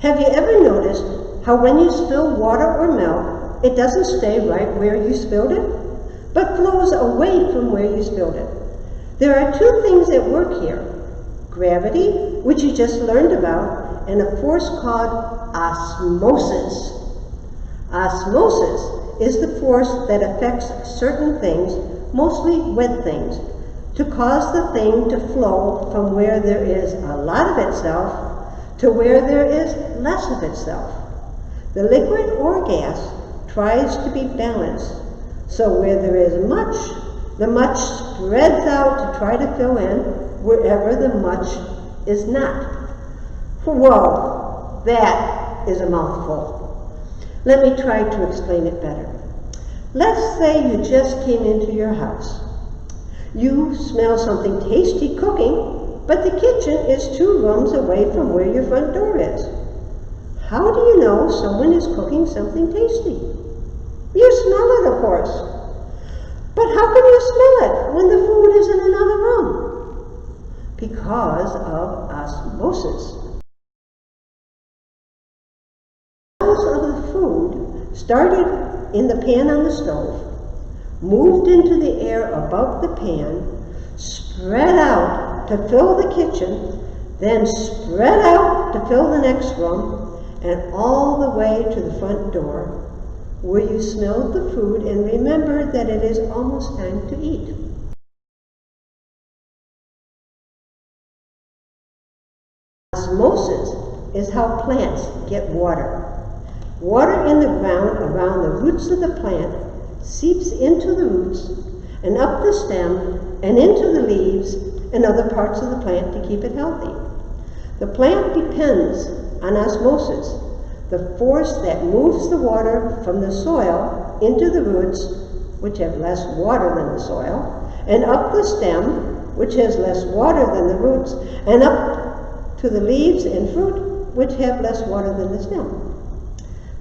Have you ever noticed how when you spill water or milk, it doesn't stay right where you spilled it, but flows away from where you spilled it? There are two things at work here: gravity, which you just learned about, and a force called osmosis. Osmosis is the force that affects certain things, mostly wet things, to cause the thing to flow from where there is a lot of itself to where there is less of itself. The liquid or gas tries to be balanced, so where there is much, the much spreads out to try to fill in wherever the much is not. Whoa, that is a mouthful. Let me try to explain it better. Let's say you just came into your house. You smell something tasty cooking, but the kitchen is 2 rooms away from where your front door is. How do you know someone is cooking something tasty? You smell it, of course. But how can you smell it when the food is in another room? Because of osmosis. The smells of the food started in the pan on the stove, moved into the air above the pan, spread out to fill the kitchen, then spread out to fill the next room, and all the way to the front door, where you smelled the food and remembered that it is almost time to eat. Osmosis is how plants get water. Water in the ground around the roots of the plant seeps into the roots and up the stem and into the leaves and other parts of the plant to keep it healthy. The plant depends on osmosis, the force that moves the water from the soil into the roots, which have less water than the soil, and up the stem, which has less water than the roots, and up to the leaves and fruit, which have less water than the stem.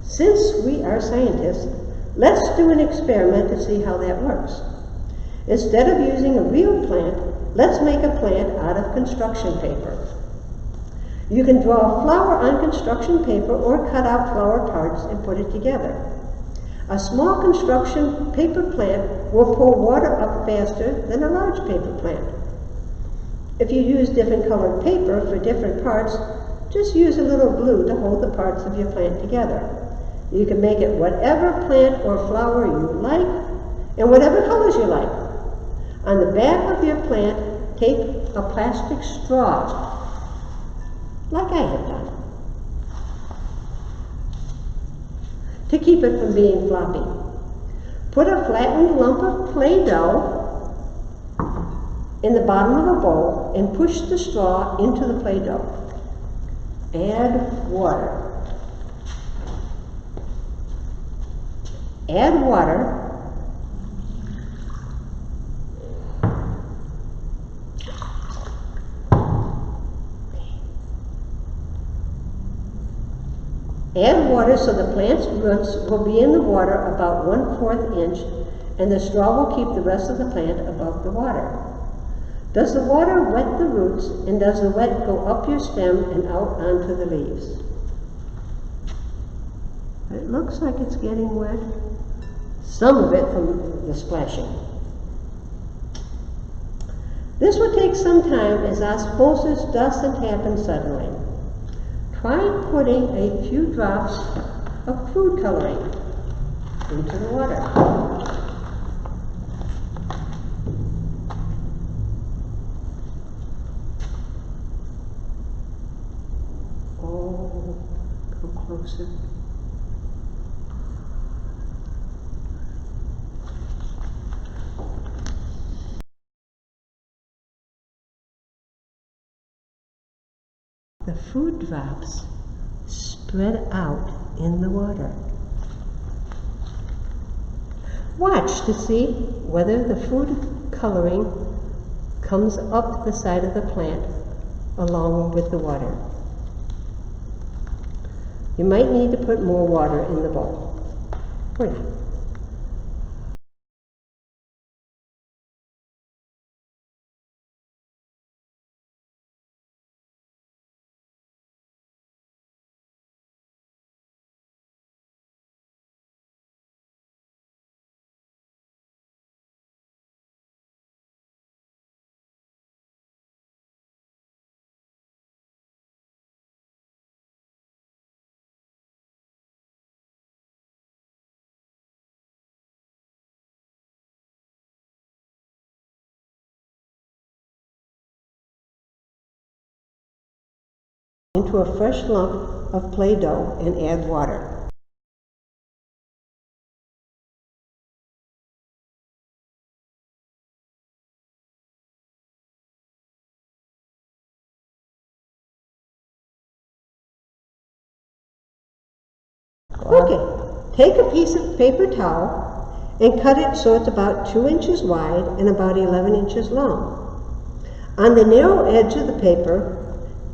Since we are scientists, let's do an experiment to see how that works. Instead of using a real plant, let's make a plant out of construction paper. You can draw a flower on construction paper or cut out flower parts and put it together. A small construction paper plant will pull water up faster than a large paper plant. If you use different colored paper for different parts, just use a little glue to hold the parts of your plant together. You can make it whatever plant or flower you like and whatever colors you like. On the back of your plant, take a plastic straw, like I have done, to keep it from being floppy. Put a flattened lump of Play-Doh in the bottom of a bowl and push the straw into the Play-Doh. Add water. Add water. Add water so the plant's roots will be in the water about 1/4 inch, and the straw will keep the rest of the plant above the water. Does the water wet the roots, and does the wet go up your stem and out onto the leaves? It looks like it's getting wet. Some of it from the splashing. This will take some time, as osmosis doesn't happen suddenly. Try putting a few drops of food coloring into the water. Oh, come closer. The food drops spread out in the water. Watch to see whether the food coloring comes up the side of the plant along with the water. You might need to put more water in the bowl. Or not. into a fresh lump of Play-Doh and add water. Okay, take a piece of paper towel and cut it so it's about 2 inches wide and about 11 inches long. On the narrow edge of the paper,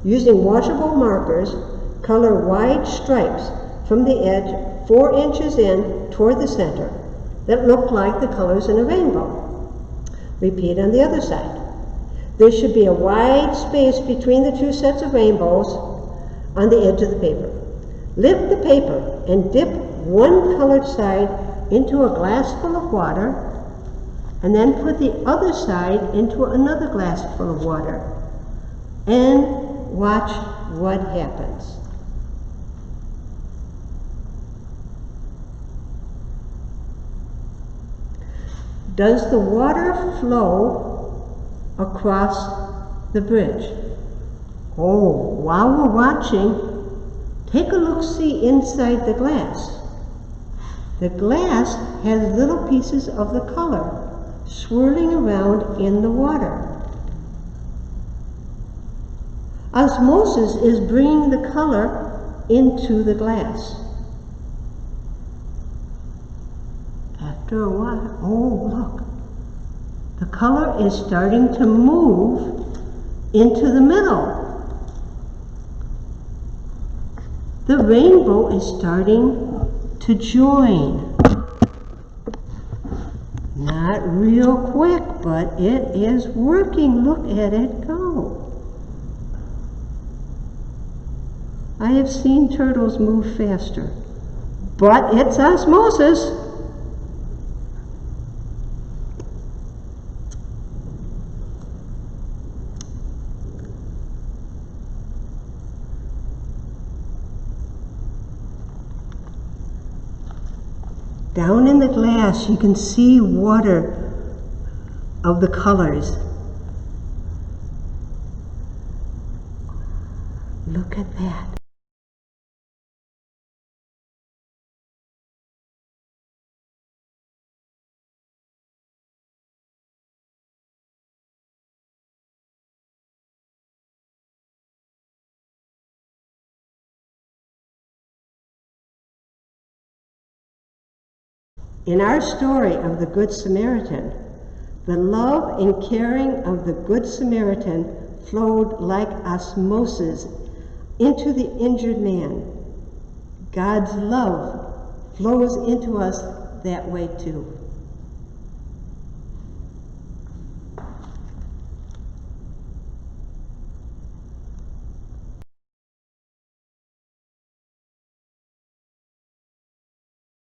using washable markers, color wide stripes from the edge 4 inches in toward the center that look like the colors in a rainbow. Repeat on the other side. There should be a wide space between the two sets of rainbows on the edge of the paper. Lift the paper and dip one colored side into a glass full of water, and then put the other side into another glass full of water, and watch what happens. Does the water flow across the bridge? Oh, while we're watching, take a look-see inside the glass. The glass has little pieces of the color swirling around in the water. Osmosis is bringing the color into the glass. After a while, oh look, the color is starting to move into the middle. The rainbow is starting to join. Not real quick, but it is working. Look at it go. I have seen turtles move faster, but it's osmosis. Down in the glass, you can see water of the colors. Look at that. In our story of the Good Samaritan, the love and caring of the Good Samaritan flowed like osmosis into the injured man. God's love flows into us that way too.